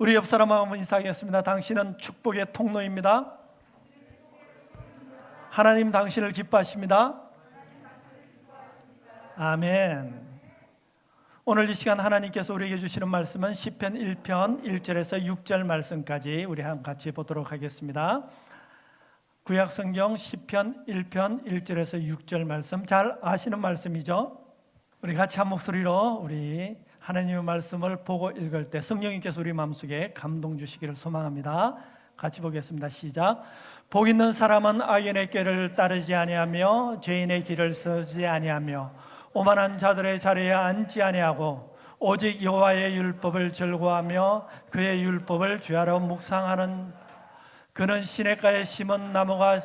우리 옆 사람하고 한번 인사하겠습니다. 당신은 축복의 통로입니다. 하나님 당신을 기뻐하십니다. 아멘. 오늘 이 시간 하나님께서 우리에게 주시는 말씀은 시편 1편 1절에서 6절 말씀까지 우리 같이 보도록 하겠습니다. 구약성경 시편 1편 1절에서 6절 말씀, 잘 아시는 말씀이죠. 우리 같이 한 목소리로 우리 하나님의 말씀을 보고 읽을 때 성령님께서 우리 마음속에 감동 주시기를 소망합니다. 같이 보겠습니다. 시작. 복 있는 사람은 악인의 꾀를 따르지 아니하며 죄인의 길을 서지 아니하며 오만한 자들의 자리에 앉지 아니하고 오직 여호와의 율법을 즐거워하며 그의 율법을 주야로 묵상하는 그는 시냇가에 심은 나무가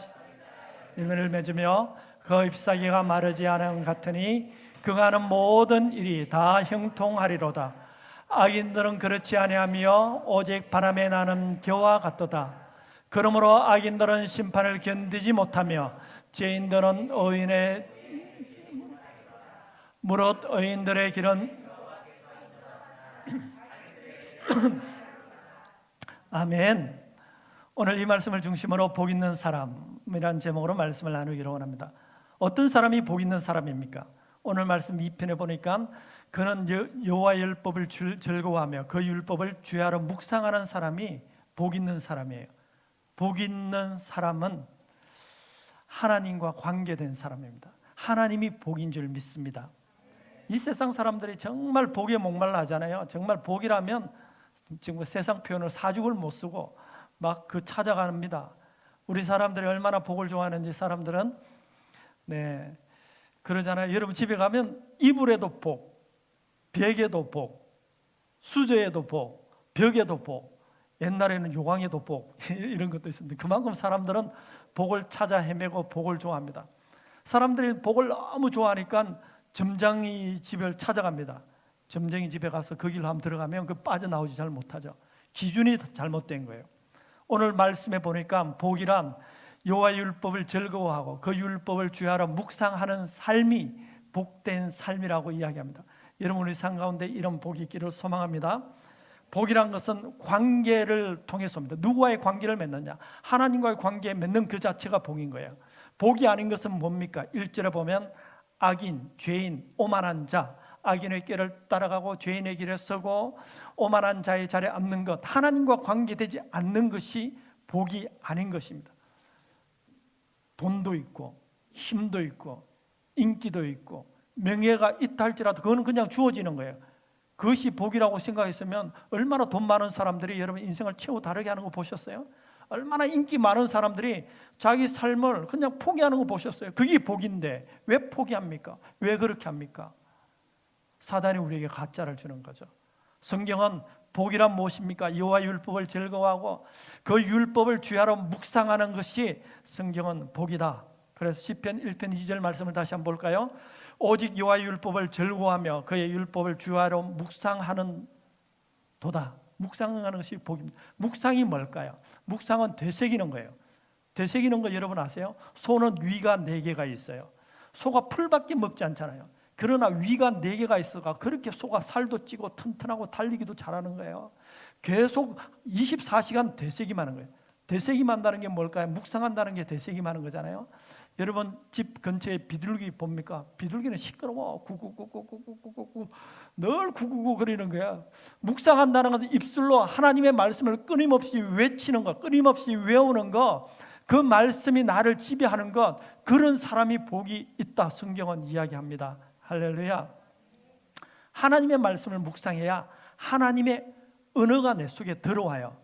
열매를 맺으며 그 잎사귀가 마르지 않은 같으니 그가 하는 모든 일이 다 형통하리로다. 악인들은 그렇지 아니하며 오직 바람에 나는 겨와 같도다. 그러므로 악인들은 심판을 견디지 못하며 죄인들은 의인의 무릇 의인들의 길은 아멘. 오늘 이 말씀을 중심으로 복 있는 사람이라는 제목으로 말씀을 나누기로 원합니다. 어떤 사람이 복 있는 사람입니까? 오늘 말씀 2편에 보니까 그는 여호와의 율법을 즐거워하며 그 율법을 주야로 묵상하는 사람이 복 있는 사람이에요. 복 있는 사람은 하나님과 관계된 사람입니다. 하나님이 복인 줄 믿습니다. 이 세상 사람들이 정말 복에 목말라 하잖아요. 정말 복이라면 지금 세상 표현을 사죽을 못 쓰고 막 찾아갑니다. 우리 사람들이 얼마나 복을 좋아하는지 사람들은 그러잖아요. 여러분 집에 가면 이불에도 복, 베개도 복, 수저에도 복, 벽에도 복, 옛날에는 요강에도 복 이런 것도 있습니다. 그만큼 사람들은 복을 찾아 헤매고 복을 좋아합니다. 사람들이 복을 너무 좋아하니까 점쟁이 집을 찾아갑니다. 점쟁이 집에 가서 그 길로 한번 들어가면 그 빠져나오지 잘 못하죠. 기준이 잘못된 거예요. 오늘 말씀에 보니까 복이란 여호와의 율법을 즐거워하고 그 율법을 주야로 묵상하는 삶이 복된 삶이라고 이야기합니다. 여러분 우리 삶 가운데 이런 복이 있기를 소망합니다. 복이란 것은 관계를 통해서입니다. 누구와의 관계를 맺느냐? 하나님과의 관계 맺는 그 자체가 복인 거예요. 복이 아닌 것은 뭡니까? 1절에 보면 악인, 죄인, 오만한 자, 악인의 길을 따라가고 죄인의 길에 서고 오만한 자의 자리에 앉는 것, 하나님과 관계되지 않는 것이 복이 아닌 것입니다. 돈도 있고 힘도 있고 인기도 있고 명예가 있다 할지라도 그거는 그냥 주어지는 거예요. 그것이 복이라고 생각했으면 얼마나 돈 많은 사람들이 여러분 인생을 최후 다르게 하는 거 보셨어요? 얼마나 인기 많은 사람들이 자기 삶을 그냥 포기하는 거 보셨어요? 그게 복인데 왜 포기합니까? 왜 그렇게 합니까? 사단이 우리에게 가짜를 주는 거죠. 성경은 복이란 무엇입니까? 여호와의 율법을 즐거워하고 그 율법을 주야로 묵상하는 것이 성경은 복이다. 그래서 시편 1편 2절 말씀을 다시 한번 볼까요? 오직 여호와의 율법을 즐거워하며 그의 율법을 주야로 묵상하는 도다. 묵상하는 것이 복입니다. 묵상이 뭘까요? 묵상은 되새기는 거예요. 되새기는 거 여러분 아세요? 소는 위가 4개가 있어요. 소가 풀밖에 먹지 않잖아요. 그러나 위가 4개가 있어가 그렇게 소가 살도 찌고 튼튼하고 달리기도 잘하는 거예요. 계속 24시간 되새김하는 거예요. 되새김한다는 게 뭘까요? 묵상한다는 게 되새김하는 거잖아요. 여러분 집 근처에 비둘기 봅니까? 비둘기는 시끄러워. 구구구구구구구구 늘 구구구 거리는 거야. 묵상한다는 것은 입술로 하나님의 말씀을 끊임없이 외치는 것, 끊임없이 외우는 것, 그 말씀이 나를 지배하는 것, 그런 사람이 복이 있다 성경은 이야기합니다. 할렐루야. 하나님의 말씀을 묵상해야 하나님의 언어가 내 속에 들어와요.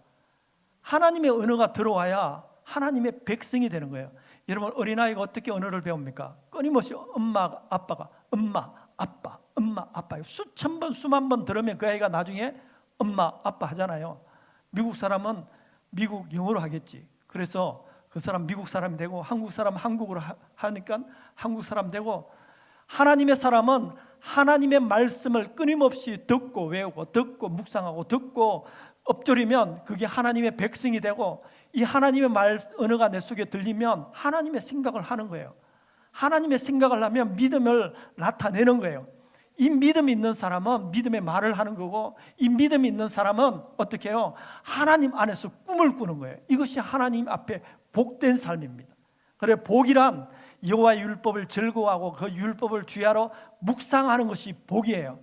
하나님의 언어가 들어와야 하나님의 백성이 되는 거예요. 여러분 어린아이가 어떻게 언어를 배웁니까? 끊임없이 엄마 아빠가 엄마 아빠 엄마 아빠 수천 번 수만 번 들으면 그 아이가 나중에 엄마 아빠 하잖아요. 미국 사람은 미국 영어로 하겠지. 그래서 그 사람 미국 사람이 되고 한국 사람 한국어로 하니까 한국 사람 되고, 하나님의 사람은 하나님의 말씀을 끊임없이 듣고 외우고 듣고 묵상하고 듣고 엎드리면 그게 하나님의 백성이 되고, 이 하나님의 말 언어가 내 속에 들리면 하나님의 생각을 하는 거예요. 하나님의 생각을 하면 믿음을 나타내는 거예요. 이 믿음이 있는 사람은 믿음의 말을 하는 거고, 이 믿음이 있는 사람은 어떻게 해요? 하나님 안에서 꿈을 꾸는 거예요. 이것이 하나님 앞에 복된 삶입니다. 그래, 복이란 여호와의 율법을 즐거워하고 그 율법을 주야로 묵상하는 것이 복이에요.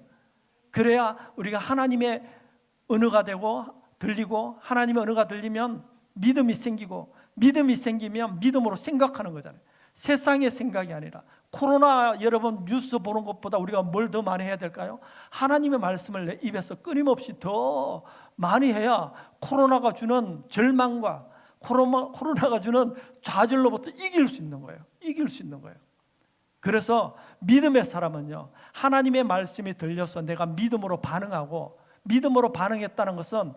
그래야 우리가 하나님의 언어가 되고 들리고, 하나님의 언어가 들리면 믿음이 생기고, 믿음이 생기면 믿음으로 생각하는 거잖아요. 세상의 생각이 아니라. 코로나 여러분 뉴스 보는 것보다 우리가 뭘 더 많이 해야 될까요? 하나님의 말씀을 내 입에서 끊임없이 더 많이 해야 코로나가 주는 절망과 코로나가 주는 좌절로부터 이길 수 있는 거예요. 이길 수 있는 거예요. 그래서 믿음의 사람은요, 하나님의 말씀이 들려서 내가 믿음으로 반응하고, 믿음으로 반응했다는 것은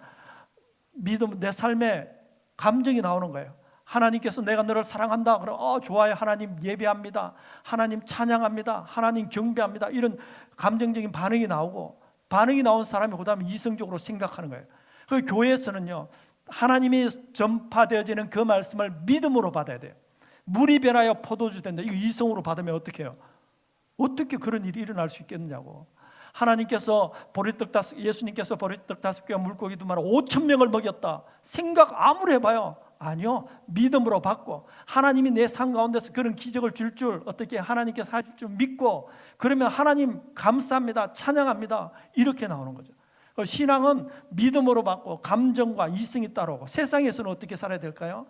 믿음, 내 삶에 감정이 나오는 거예요. 하나님께서 내가 너를 사랑한다 그러면 좋아요, 하나님 예배합니다, 하나님 찬양합니다, 하나님 경배합니다, 이런 감정적인 반응이 나오고, 반응이 나온 사람이 그 다음에 이성적으로 생각하는 거예요. 그 교회에서는요, 하나님이 전파되어지는 그 말씀을 믿음으로 받아야 돼요. 물이 변하여 포도주 된다, 이거 이성으로 받으면 어떻게 해요? 어떻게 그런 일이 일어날 수 있겠느냐고. 하나님께서 예수님께서 보리떡 5개와 물고기 2마리 5,000명을 먹였다, 생각 아무리 해봐요, 아니요. 믿음으로 받고, 하나님이 내 삶 가운데서 그런 기적을 줄 어떻게 하나님께서 하실 줄 믿고, 그러면 하나님 감사합니다, 찬양합니다, 이렇게 나오는 거죠. 신앙은 믿음으로 받고 감정과 이성이 따라오고. 세상에서는 어떻게 살아야 될까요?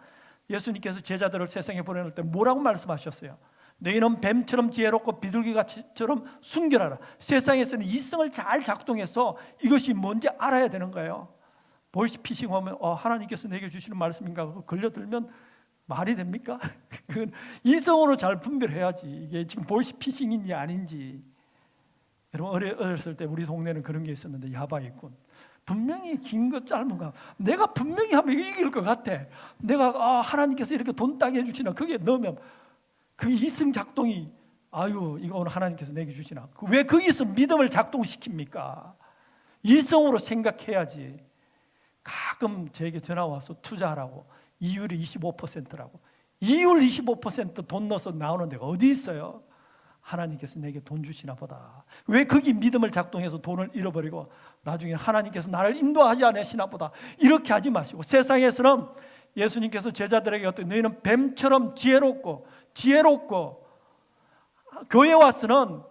예수님께서 제자들을 세상에 보내놓을 때 뭐라고 말씀하셨어요? 너희는 뱀처럼 지혜롭고 비둘기같이처럼 순결하라. 세상에서는 이성을 잘 작동해서 이것이 뭔지 알아야 되는 거예요. 보이스피싱 하면 하나님께서 내게 주시는 말씀인가 걸려들면 말이 됩니까? 이성으로 잘 분별해야지 이게 지금 보이스피싱인지 아닌지. 여러분, 어렸을 때 우리 동네는 그런 게 있었는데, 야바이꾼. 분명히 긴 거 짧은 거 내가 분명히 하면 이길 것 같아. 내가 하나님께서 이렇게 돈 따게 해주시나, 그게 넣으면 그 이성 작동이, 이거 오늘 하나님께서 내게 주시나. 왜 거기서 믿음을 작동시킵니까? 이성으로 생각해야지. 가끔 저에게 전화 와서 투자하라고, 이율이 25%라고. 이율 25% 돈 넣어서 나오는 데가 어디 있어요? 하나님께서 내게 돈 주시나 보다. 왜 거기 믿음을 작동해서 돈을 잃어버리고 나중에 하나님께서 나를 인도하지 않으시나 보다. 이렇게 하지 마시고. 세상에서는 예수님께서 제자들에게 어떻게, 너희는 뱀처럼 지혜롭고 교회 와서는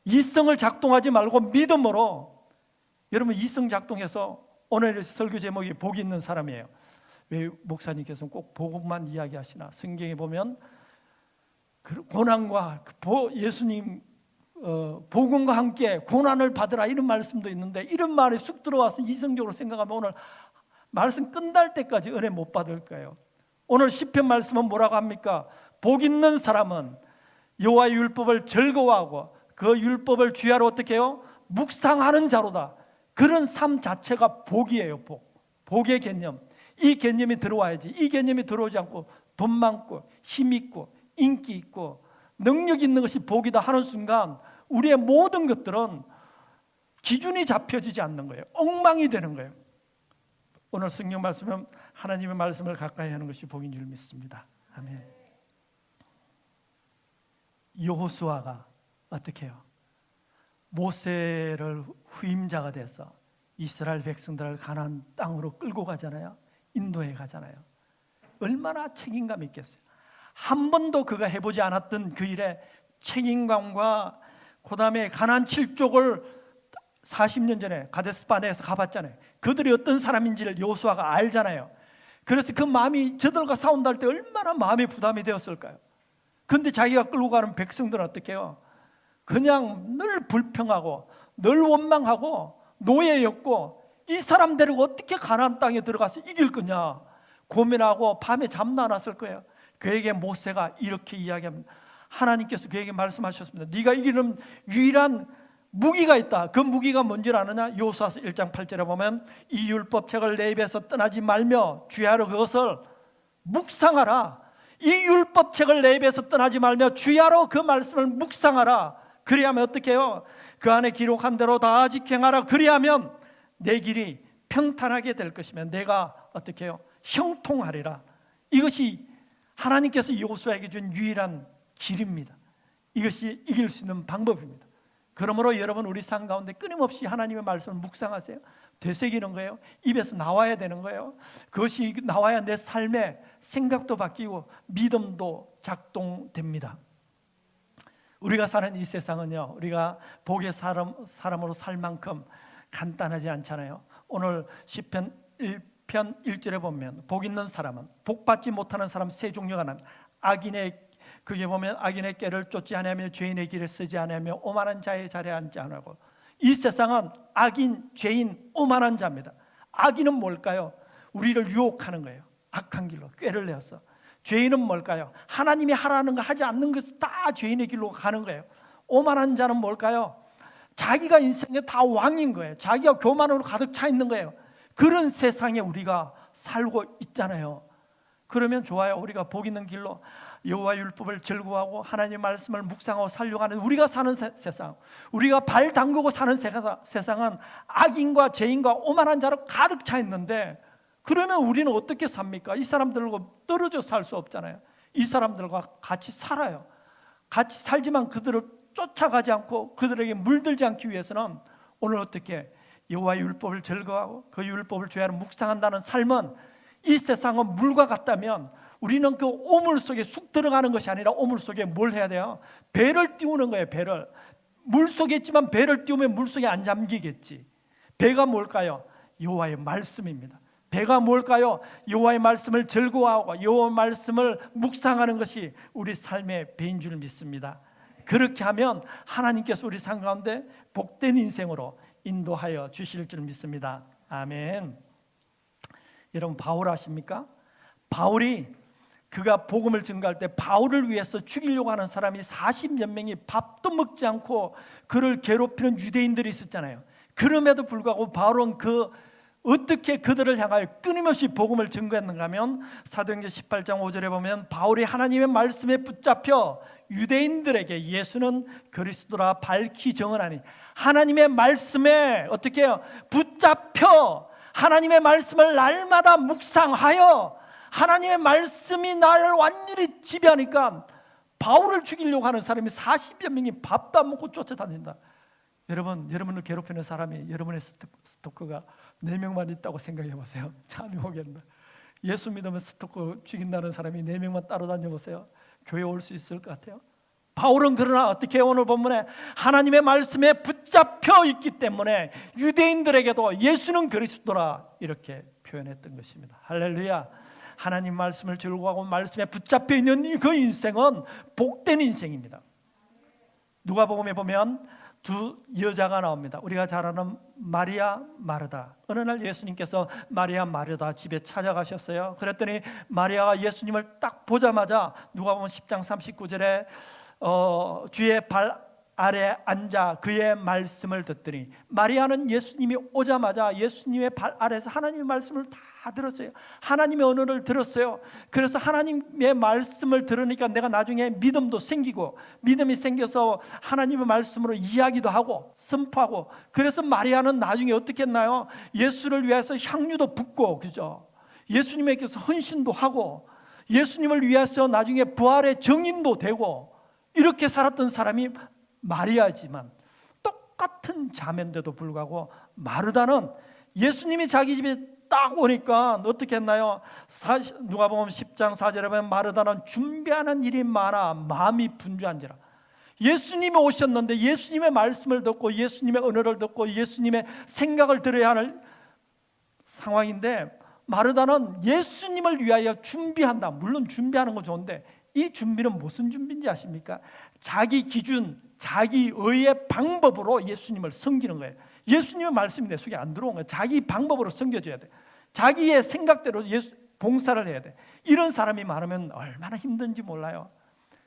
이성을 작동하지 말고 믿음으로. 여러분, 이성 작동해서, 오늘 설교 제목이 복이 있는 사람이에요. 왜 목사님께서는 꼭 복만 이야기하시나? 성경에 보면 고난과 예수님 복음과 함께 고난을 받으라, 이런 말씀도 있는데, 이런 말이 쑥 들어와서 이성적으로 생각하면 오늘 말씀 끝날 때까지 은혜 못 받을 거예요. 오늘 시편 말씀은 뭐라고 합니까? 복 있는 사람은 여호와의 율법을 즐거워하고 그 율법을 주야로 어떻게 해요? 묵상하는 자로다. 그런 삶 자체가 복이에요. 복의 개념. 이 개념이 들어와야지. 이 개념이 들어오지 않고 돈 많고 힘 있고 인기 있고 능력 있는 것이 복이다 하는 순간 우리의 모든 것들은 기준이 잡혀지지 않는 거예요. 엉망이 되는 거예요. 오늘 성경 말씀은 하나님의 말씀을 가까이 하는 것이 복인 줄 믿습니다. 아멘. 여호수아가 어떻게 해요? 모세를 후임자가 돼서 이스라엘 백성들을 가나안 땅으로 끌고 가잖아요. 인도에 가잖아요. 얼마나 책임감 있겠어요. 한 번도 그가 해보지 않았던 그 일에 책임감과, 그 다음에 가나안 7족을 40년 전에 가데스바네에서 가봤잖아요. 그들이 어떤 사람인지를 여호수아가 알잖아요. 그래서 그 마음이, 저들과 싸운다 할 때 얼마나 마음의 부담이 되었을까요? 그런데 자기가 끌고 가는 백성들은 어떻게 해요? 그냥 늘 불평하고 늘 원망하고 노예였고, 이 사람 데리고 어떻게 가나안 땅에 들어가서 이길 거냐 고민하고 밤에 잠도 안 왔을 거예요. 그에게 모세가 이렇게 이야기합니다. 하나님께서 그에게 말씀하셨습니다. 네가 이기는 유일한 무기가 있다. 그 무기가 뭔지 아느냐? 여호수아서 1장 8절에 보면 이 율법책을 내 입에서 떠나지 말며 주야로 그것을 묵상하라. 이 율법책을 내 입에서 떠나지 말며 주야로 그 말씀을 묵상하라. 그리하면 어떻게 해요? 그 안에 기록한 대로 다 지켜하라. 그리하면 내 길이 평탄하게 될 것이며 내가 어떻게 해요? 형통하리라. 이것이 하나님께서 여호수아에게 준 유일한 길입니다. 이것이 이길 수 있는 방법입니다. 그러므로 여러분 우리 삶 가운데 끊임없이 하나님의 말씀을 묵상하세요. 되새기는 거예요. 입에서 나와야 되는 거예요. 그것이 나와야 내 삶의 생각도 바뀌고 믿음도 작동됩니다. 우리가 사는 이 세상은요, 우리가 복의 사람으로 살 만큼 간단하지 않잖아요. 오늘 시편 1편 1절에 보면 복 있는 사람은 복받지 못하는 사람 세 종류가 난 악인의 그게 보면 악인의 꾀를 쫓지 아니하며 죄인의 길을 쓰지 아니하며 오만한 자의 자리에 앉지 않고. 이 세상은 악인, 죄인, 오만한 자입니다. 악인은 뭘까요? 우리를 유혹하는 거예요. 악한 길로 꾀를 내어서. 죄인은 뭘까요? 하나님이 하라는 거 하지 않는 것을 다 죄인의 길로 가는 거예요. 오만한 자는 뭘까요? 자기가 인생에 다 왕인 거예요. 자기가 교만으로 가득 차 있는 거예요. 그런 세상에 우리가 살고 있잖아요. 그러면 좋아요. 우리가 복 있는 길로 여호와 율법을 즐거워하고 하나님의 말씀을 묵상하고 살려고 하는 우리가 사는 세상, 우리가 발 담그고 사는 세상은 악인과 죄인과 오만한 자로 가득 차 있는데, 그러면 우리는 어떻게 삽니까? 이 사람들과 떨어져 살 수 없잖아요. 이 사람들과 같이 살아요. 같이 살지만 그들을 쫓아가지 않고 그들에게 물들지 않기 위해서는 오늘 어떻게 여호와의 율법을 즐거워하고 그 율법을 죄하는 묵상한다는 삶은, 이 세상은 물과 같다면 우리는 그 오물 속에 쑥 들어가는 것이 아니라 오물 속에 뭘 해야 돼요? 배를 띄우는 거예요. 배를. 물 속에 있지만 배를 띄우면 물 속에 안 잠기겠지. 배가 뭘까요? 여호와의 말씀입니다. 배가 뭘까요? 여호와의 말씀을 즐거워하고 여호와의 말씀을 묵상하는 것이 우리 삶의 배인 줄 믿습니다. 그렇게 하면 하나님께서 우리 삶 가운데 복된 인생으로 인도하여 주실 줄 믿습니다. 아멘. 여러분 바울 아십니까? 바울이 그가 복음을 증거할 때 바울을 위해서 죽이려고 하는 사람이 40여 명이 밥도 먹지 않고 그를 괴롭히는 유대인들이 있었잖아요. 그럼에도 불구하고 바울은 어떻게 그들을 향하여 끊임없이 복음을 증거했는가 하면 사도행전 18장 5절에 보면 바울이 하나님의 말씀에 붙잡혀 유대인들에게 예수는 그리스도라 밝히 정언하니, 하나님의 말씀에 어떻게 해요? 붙잡혀 하나님의 말씀을 날마다 묵상하여 하나님의 말씀이 나를 완전히 지배하니까 바울을 죽이려고 하는 사람이 40여 명이 밥도 안 먹고 쫓아다닌다. 여러분을 괴롭히는 사람이 여러분의 스토커가 4명만 있다고 생각해 보세요. 참이 오겠나. 예수 믿으면 스토커 죽인다는 사람이 4명만 따라다녀 보세요. 교회 올 수 있을 것 같아요? 바울은 그러나 어떻게 오늘 본문에 하나님의 말씀에 붙잡혀 있기 때문에 유대인들에게도 예수는 그리스도라 이렇게 표현했던 것입니다. 할렐루야. 하나님 말씀을 즐거워하고 말씀에 붙잡혀 있는 그 인생은 복된 인생입니다. 누가복음에 보면 두 여자가 나옵니다. 우리가 잘 아는 마리아, 마르다. 어느 날 예수님께서 마리아, 마르다 집에 찾아가셨어요. 그랬더니 마리아가 예수님을 딱 보자마자 누가복음 10장 39절에 주의 발 아래 앉아 그의 말씀을 듣더니, 마리아는 예수님이 오자마자 예수님의 발 아래에서 하나님의 말씀을 다 들었어요. 하나님의 언어를 들었어요. 그래서 하나님의 말씀을 들으니까 내가 나중에 믿음도 생기고, 믿음이 생겨서 하나님의 말씀으로 이야기도 하고 선포하고, 그래서 마리아는 나중에 어떻게 했나요? 예수를 위해서 향유도 붓고, 그죠? 예수님에게서 헌신도 하고 예수님을 위해서 나중에 부활의 증인도 되고, 이렇게 살았던 사람이 마리아지만, 똑같은 자매인데도 불구하고 마르다는 예수님이 자기 집에 딱 오니까 어떻게 했나요? 누가복음 10장 4절에 보면 마르다는 준비하는 일이 많아 마음이 분주한지라. 예수님이 오셨는데 예수님의 말씀을 듣고 예수님의 언어를 듣고 예수님의 생각을 들어야 할 상황인데, 마르다는 예수님을 위하여 준비한다. 물론 준비하는 건 좋은데 이 준비는 무슨 준비인지 아십니까? 자기 기준, 자기 의의 방법으로 예수님을 섬기는 거예요. 예수님의 말씀이 내 속에 안 들어온 거예요. 자기 방법으로 섬겨줘야 돼. 자기의 생각대로 봉사를 해야 돼. 이런 사람이 많으면 얼마나 힘든지 몰라요.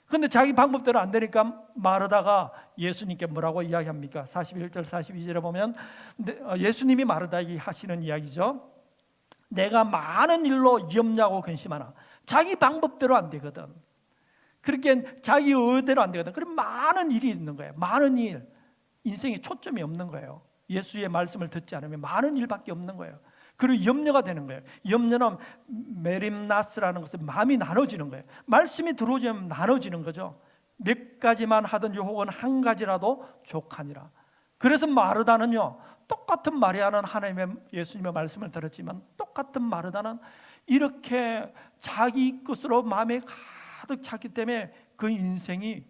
그런데 자기 방법대로 안 되니까 마르다가 예수님께 뭐라고 이야기합니까? 41절 42절에 보면 예수님이 마르다에게 하시는 이야기죠. 내가 많은 일로 염려하고 근심하나. 자기 방법대로 안 되거든. 그렇게 자기 의대로 안 되거든. 그럼 많은 일이 있는 거예요. 많은 일. 인생에 초점이 없는 거예요. 예수의 말씀을 듣지 않으면 많은 일밖에 없는 거예요. 그리고 염려가 되는 거예요. 염려는 메림나스라는 것은 마음이 나눠지는 거예요. 말씀이 들어오면 나눠지는 거죠. 몇 가지만 하든 유혹은 한 가지라도 족하니라. 그래서 마르다는요, 똑같은 마리아는 하나님의 예수님의 말씀을 들었지만 똑같은 마르다는 이렇게 자기 것으로 마음에 가득 찼기 때문에 그 인생이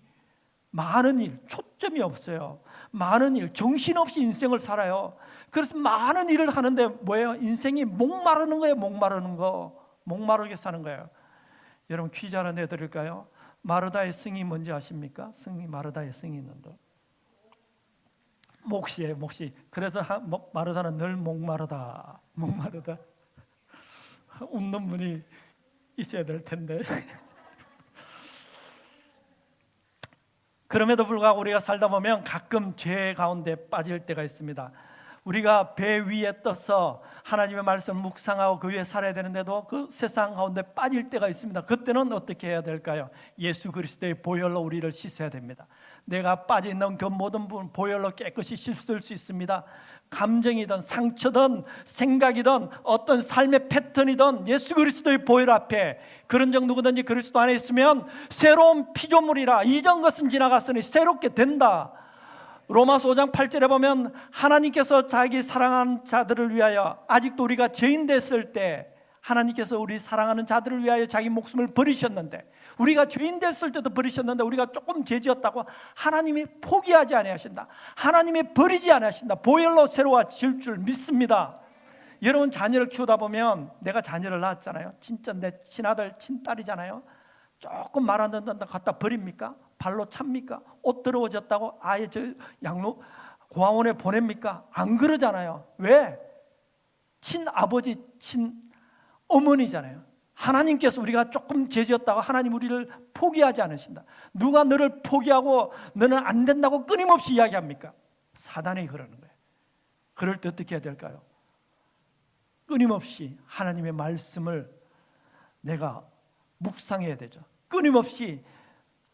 많은 일, 초점이 없어요. 많은 일, 정신없이 인생을 살아요. 그래서 많은 일을 하는데 뭐예요? 인생이 목마르는 거예요. 목마르는 거. 목마르게 사는 거예요. 여러분 퀴즈 하나 내드릴까요? 마르다의 승이 뭔지 아십니까? 승이, 마르다의 승이 있는데 몫이에요. 몫이. 그래서 마르다는 늘 목마르다. 목마르다. 웃는 분이 있어야 될 텐데. 그럼에도 불구하고 우리가 살다 보면 가끔 죄 가운데 빠질 때가 있습니다. 우리가 배 위에 떠서 하나님의 말씀을 묵상하고 그 위에 살아야 되는데도 그 세상 가운데 빠질 때가 있습니다. 그때는 어떻게 해야 될까요? 예수 그리스도의 보혈로 우리를 씻어야 됩니다. 내가 빠져있는 그 모든 부분 보혈로 깨끗이 씻을 수 있습니다. 감정이든 상처든 생각이든 어떤 삶의 패턴이든 예수 그리스도의 보혈 앞에 그런 정 누구든지 그리스도 안에 있으면 새로운 피조물이라. 이전 것은 지나갔으니 새롭게 된다. 로마서 5장 8절에 보면 하나님께서 자기 사랑하는 자들을 위하여, 아직도 우리가 죄인 됐을 때 하나님께서 우리 사랑하는 자들을 위하여 자기 목숨을 버리셨는데, 우리가 죄인 됐을 때도 버리셨는데 우리가 조금 죄지었다고 하나님이 포기하지 아니하신다. 하나님이 버리지 아니하신다. 보혈로 새로워질 줄 믿습니다. 여러분 자녀를 키우다 보면, 내가 자녀를 낳았잖아요. 진짜 내 친아들 친딸이잖아요. 조금 말 안 듣는다 갖다 버립니까? 발로 찹니까? 옷 더러워졌다고 아예 저 양로 고아원에 보냅니까? 안 그러잖아요. 왜? 친아버지 친어머니잖아요. 하나님께서 우리가 조금 죄지었다고 하나님 우리를 포기하지 않으신다. 누가 너를 포기하고 너는 안 된다고 끊임없이 이야기합니까? 사단이 그러는 거예요. 그럴 때 어떻게 해야 될까요? 끊임없이 하나님의 말씀을 내가 묵상해야 되죠. 끊임없이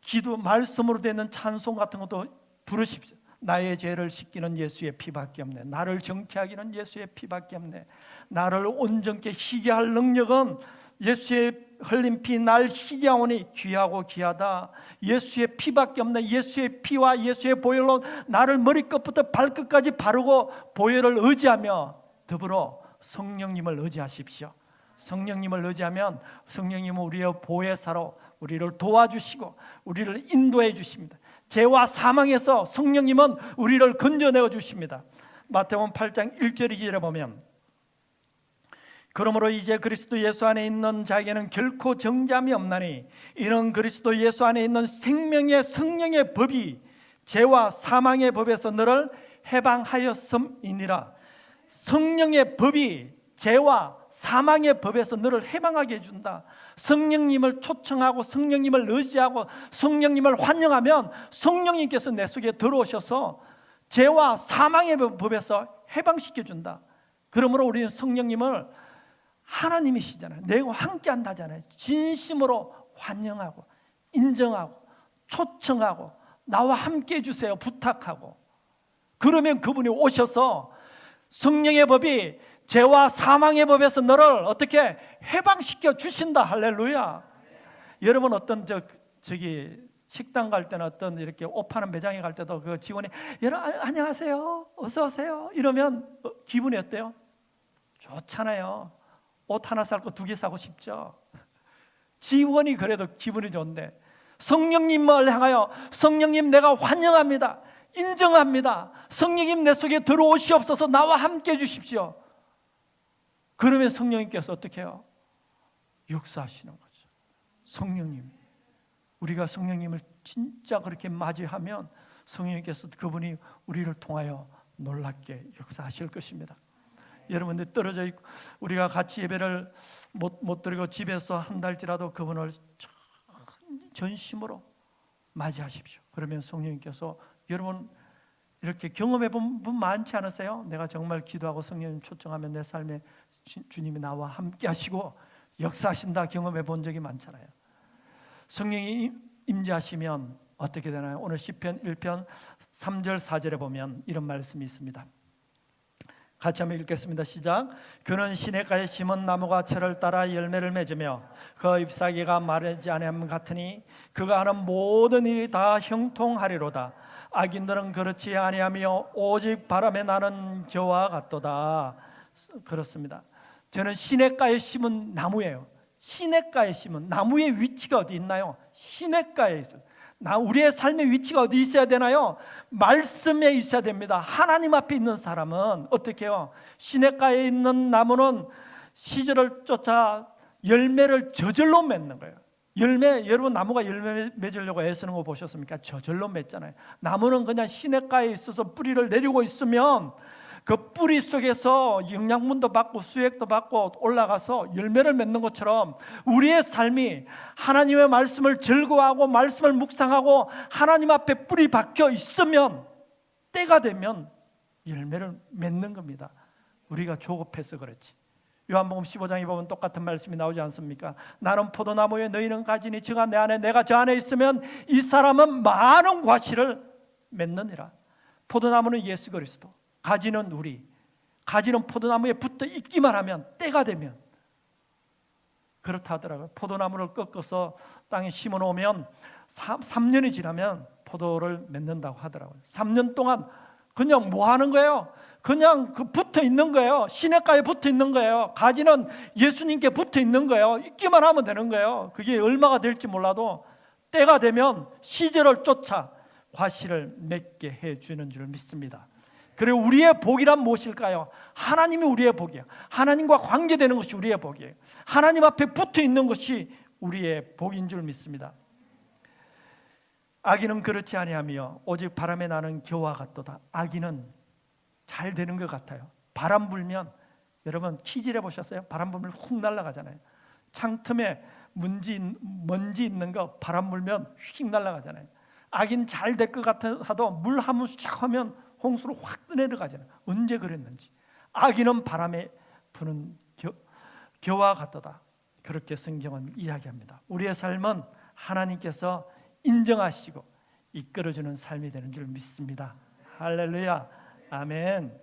기도, 말씀으로 되는 찬송 같은 것도 부르십시오. 나의 죄를 씻기는 예수의 피밖에 없네. 나를 정케하기는 예수의 피밖에 없네. 나를 온전케 희게 할 능력은 예수의 흘린 피, 날 희게 하오니 귀하고 귀하다. 예수의 피밖에 없네. 예수의 피와 예수의 보혈로 나를 머리끝부터 발끝까지 바르고 보혈을 의지하며 더불어 성령님을 의지하십시오. 성령님을 의지하면 성령님은 우리의 보혜사로 우리를 도와주시고 우리를 인도해 주십니다. 죄와 사망에서 성령님은 우리를 건져내어 주십니다. 마태복음 8장 1절 2절에 보면, 그러므로 이제 그리스도 예수 안에 있는 자에게는 결코 정죄함이 없나니 이는 그리스도 예수 안에 있는 생명의 성령의 법이 죄와 사망의 법에서 너를 해방하였음이니라. 성령의 법이 죄와 사망의 법에서 너를 해방하게 해준다. 성령님을 초청하고 성령님을 의지하고 성령님을 환영하면 성령님께서 내 속에 들어오셔서 죄와 사망의 법에서 해방시켜준다. 그러므로 우리는 성령님을 하나님이시잖아요. 내가 함께 한다잖아요. 진심으로 환영하고 인정하고 초청하고 나와 함께 해주세요 부탁하고, 그러면 그분이 오셔서 성령의 법이 죄와 사망의 법에서 너를 어떻게 해방시켜 주신다. 할렐루야. 여러분 어떤 저기 식당 갈 때는 어떤 이렇게 옷 파는 매장에 갈 때도 그 직원이 여러분 안녕하세요 어서 오세요 이러면 기분이 어때요? 좋잖아요. 옷 하나 살 거 두 개 사고 싶죠. 직원이 그래도 기분이 좋은데, 성령님을 향하여 성령님 내가 환영합니다. 인정합니다. 성령님 내 속에 들어오시옵소서. 나와 함께 해주십시오. 그러면 성령님께서 어떻게 해요? 역사하시는 거죠. 성령님, 우리가 성령님을 진짜 그렇게 맞이하면 성령님께서 그분이 우리를 통하여 놀랍게 역사하실 것입니다. 여러분들 떨어져 있고 우리가 같이 예배를 못 드리고 집에서 한 달지라도 그분을 전심으로 맞이하십시오. 그러면 성령님께서, 여러분 이렇게 경험해 본 분 많지 않으세요? 내가 정말 기도하고 성령님 초청하면 내 삶에 주님이 나와 함께 하시고 역사하신다 경험해 본 적이 많잖아요. 성령이 임재하시면 어떻게 되나요? 오늘 시편 1편 3절 4절에 보면 이런 말씀이 있습니다. 같이 한번 읽겠습니다. 시작. 그는 시냇가에 심은 나무가 철을 따라 열매를 맺으며 그 잎사귀가 마르지 아니함 같으니 그가 하는 모든 일이 다 형통하리로다. 악인들은 그렇지 아니하며 오직 바람에 나는 겨와 같도다. 그렇습니다. 저는 시냇가에 심은 나무예요. 시냇가에 심은 나무의 위치가 어디 있나요? 시냇가에 있어요. 우리의 삶의 위치가 어디 있어야 되나요? 말씀에 있어야 됩니다. 하나님 앞에 있는 사람은 어떻게 해요? 시냇가에 있는 나무는 시절을 쫓아 열매를 저절로 맺는 거예요. 여러분 나무가 열매 맺으려고 애쓰는 거 보셨습니까? 저절로 맺잖아요. 나무는 그냥 시냇가에 있어서 뿌리를 내리고 있으면 그 뿌리 속에서 영양분도 받고 수액도 받고 올라가서 열매를 맺는 것처럼 우리의 삶이 하나님의 말씀을 즐거워하고 말씀을 묵상하고 하나님 앞에 뿌리 박혀 있으면 때가 되면 열매를 맺는 겁니다. 우리가 조급해서 그렇지. 요한복음 15장에 보면 똑같은 말씀이 나오지 않습니까? 나는 포도나무에 너희는 가지니 저가 내 안에 내가 저 안에 있으면 이 사람은 많은 과실을 맺느니라. 포도나무는 예수 그리스도, 가지는 우리, 가지는 포도나무에 붙어 있기만 하면 때가 되면 그렇다 하더라고요. 포도나무를 꺾어서 땅에 심어 놓으면 3년이 지나면 포도를 맺는다고 하더라고요. 3년 동안 그냥 뭐 하는 거예요? 그냥 붙어 있는 거예요. 시냇가에 붙어 있는 거예요. 가지는 예수님께 붙어 있는 거예요. 있기만 하면 되는 거예요. 그게 얼마가 될지 몰라도 때가 되면 시절을 쫓아 과실을 맺게 해주는 줄 믿습니다. 그리고 우리의 복이란 무엇일까요? 하나님이 우리의 복이에요. 하나님과 관계되는 것이 우리의 복이에요. 하나님 앞에 붙어 있는 것이 우리의 복인 줄 믿습니다. 악인은 그렇지 아니하며 오직 바람에 나는 겨와 같도다. 악인은 잘 되는 것 같아요. 바람 불면 여러분 키질 해보셨어요? 바람 불면 훅 날아가잖아요. 창틈에 먼지 있는 거 바람 불면 휙 날아가잖아요. 악인 잘 될 것 같아도 물 한번 쫙 하면 홍수로 확 내려가잖아요. 언제 그랬는지. 악인은 바람에 부는 겨와 같도다. 그렇게 성경은 이야기합니다. 우리의 삶은 하나님께서 인정하시고 이끌어주는 삶이 되는 줄 믿습니다. 할렐루야, 아멘.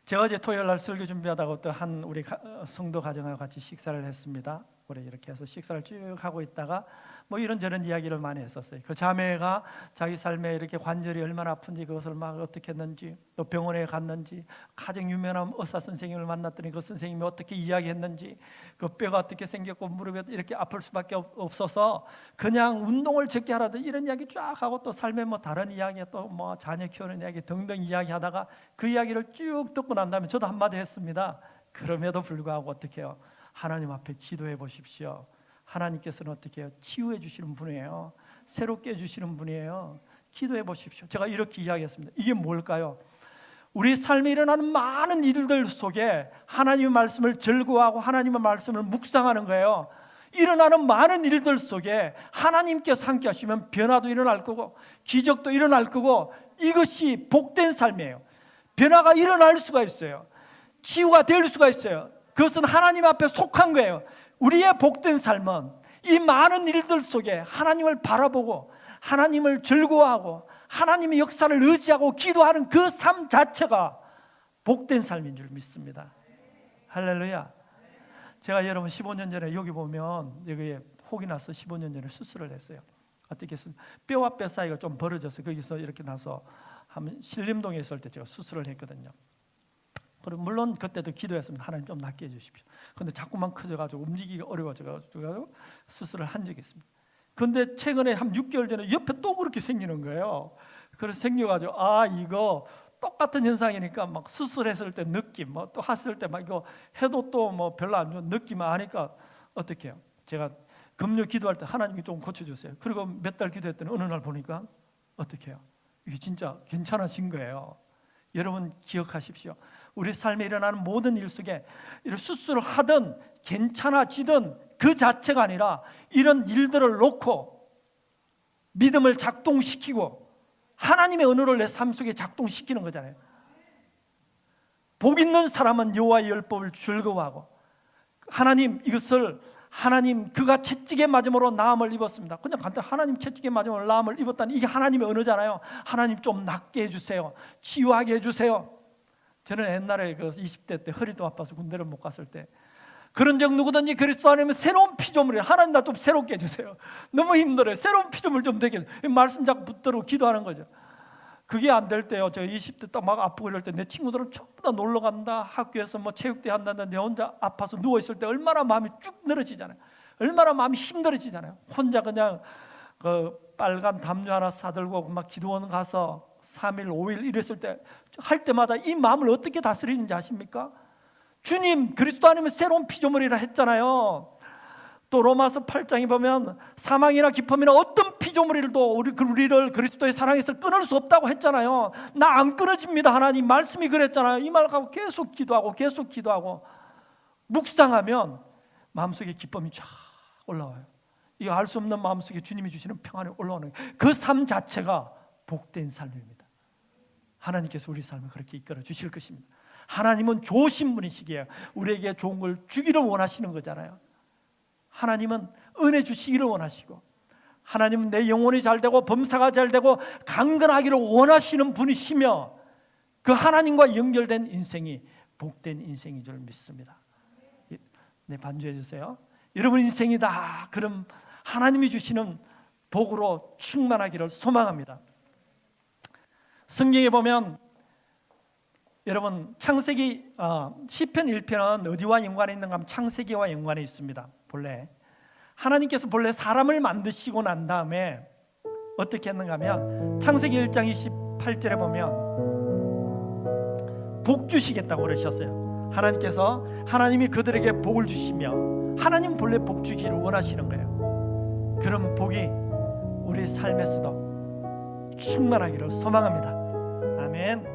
제가 어제 토요일 날 설교 준비하다가 또 한 우리 성도 가정하고 같이 식사를 했습니다. 우리 이렇게 해서 식사를 쭉 하고 있다가 뭐 이런저런 이야기를 많이 했었어요. 그 자매가 자기 삶에 이렇게 관절이 얼마나 아픈지 그것을 막 어떻게 했는지, 또 병원에 갔는지, 가장 유명한 의사 선생님을 만났더니 그 선생님이 어떻게 이야기했는지, 그 뼈가 어떻게 생겼고 무릎이 이렇게 아플 수밖에 없어서 그냥 운동을 적게 하라든 이런 이야기 쫙 하고, 또 삶에 뭐 다른 이야기, 또 뭐 자녀 키우는 이야기 등등 이야기하다가 그 이야기를 쭉 듣고 난 다음에 저도 한마디 했습니다. 그럼에도 불구하고 어떻게 해요? 하나님 앞에 기도해 보십시오. 하나님께서는 어떻게 해요? 치유해 주시는 분이에요. 새롭게 해주시는 분이에요. 기도해 보십시오. 제가 이렇게 이야기했습니다. 이게 뭘까요? 우리 삶에 일어나는 많은 일들 속에 하나님의 말씀을 즐거워하고 하나님의 말씀을 묵상하는 거예요. 일어나는 많은 일들 속에 하나님께서 함께 하시면 변화도 일어날 거고 기적도 일어날 거고, 이것이 복된 삶이에요. 변화가 일어날 수가 있어요. 치유가 될 수가 있어요. 그것은 하나님 앞에 속한 거예요. 우리의 복된 삶은 이 많은 일들 속에 하나님을 바라보고 하나님을 즐거워하고 하나님의 역사를 의지하고 기도하는 그 삶 자체가 복된 삶인 줄 믿습니다. 할렐루야. 제가 여러분 15년 전에 여기 보면 여기에 혹이 나서 15년 전에 수술을 했어요. 어떻게 했습니까? 뼈와 뼈 사이가 좀 벌어져서 거기서 이렇게 나서 신림동에 있을 때 제가 수술을 했거든요. 그리고 물론 그때도 기도했습니다. 하나님 좀 낫게 해주십시오. 그런데 자꾸만 커져가지고 움직이기가 어려워져가지고 수술을 한 적이 있습니다. 그런데 최근에 한 6개월 전에 옆에 또 그렇게 생기는 거예요. 그래서 생겨가지고 이거 똑같은 현상이니까 막 수술했을 때 느낌, 뭐 또 했을 때 막 이거 해도 또 뭐 별로 안 좋은 느낌 아니까 어떻게 해요? 제가 금요 기도할 때 하나님이 좀 고쳐주세요. 그리고 몇 달 기도했더니 어느 날 보니까 어떻게 해요? 이게 진짜 괜찮아진 거예요. 여러분 기억하십시오. 우리 삶에 일어나는 모든 일 속에 이런 수술을 하든 괜찮아지든 그 자체가 아니라 이런 일들을 놓고 믿음을 작동시키고 하나님의 은혜를 내 삶 속에 작동시키는 거잖아요. 복 있는 사람은 여호와의 율법을 즐거워하고, 하나님 이것을 하나님 그가 채찍에 맞음으로 나음을 입었습니다. 그냥 간단히 하나님 채찍에 맞음으로 나음을 입었다니 이게 하나님의 은혜잖아요. 하나님 좀 낫게 해주세요. 치유하게 해주세요. 저는 옛날에 그 20대 때 허리도 아파서 군대를 못 갔을 때 그런 적 누구든지 그리스도 안에면 새로운 피조물이에요. 하나님 나 좀 새롭게 해주세요. 너무 힘들어요. 새로운 피조물 좀 되게 해주세요. 말씀 자꾸 붙들고 기도하는 거죠. 그게 안 될 때요. 제가 20대 딱 막 아프고 이럴 때 내 친구들은 전부 다 놀러 간다. 학교에서 뭐 체육대회 한다는데 내 혼자 아파서 누워있을 때 얼마나 마음이 쭉 늘어지잖아요. 얼마나 마음이 힘들어지잖아요. 혼자 그냥 그 빨간 담요 하나 사들고 막 기도원 가서 3일, 5일 이랬을 때 할 때마다 이 마음을 어떻게 다스리는지 아십니까? 주님 그리스도 아니면 새로운 피조물이라 했잖아요. 또 로마서 8장에 보면 사망이나 기쁨이나 어떤 피조물이라도 우리를 그리스도의 사랑에서 끊을 수 없다고 했잖아요. 나 안 끊어집니다. 하나님 말씀이 그랬잖아요. 이 말 갖고 계속 기도하고 묵상하면 마음속에 기쁨이 쫙 올라와요. 이거 알 수 없는 마음속에 주님이 주시는 평안이 올라오는 그 삶 자체가 복된 삶입니다. 하나님께서 우리 삶을 그렇게 이끌어 주실 것입니다. 하나님은 좋으신 분이시기에 우리에게 좋은 걸 주기를 원하시는 거잖아요. 하나님은 은혜 주시기를 원하시고 하나님은 내 영혼이 잘되고 범사가 잘되고 강건하기를 원하시는 분이시며 그 하나님과 연결된 인생이 복된 인생인 줄 믿습니다. 네, 반주해 주세요. 여러분 인생이 다 그런 하나님이 주시는 복으로 충만하기를 소망합니다. 성경에 보면 여러분 창세기 시편 1편은 어디와 연관이 있는가 하면 창세기와 연관이 있습니다. 본래 하나님께서 본래 사람을 만드시고 난 다음에 어떻게 했는가 하면 창세기 1장 28절에 보면 복 주시겠다고 그러셨어요. 하나님께서 하나님이 그들에게 복을 주시며 하나님 본래 복 주기를 원하시는 거예요. 그런 복이 우리 삶에서도 충만하기를 소망합니다. 아멘.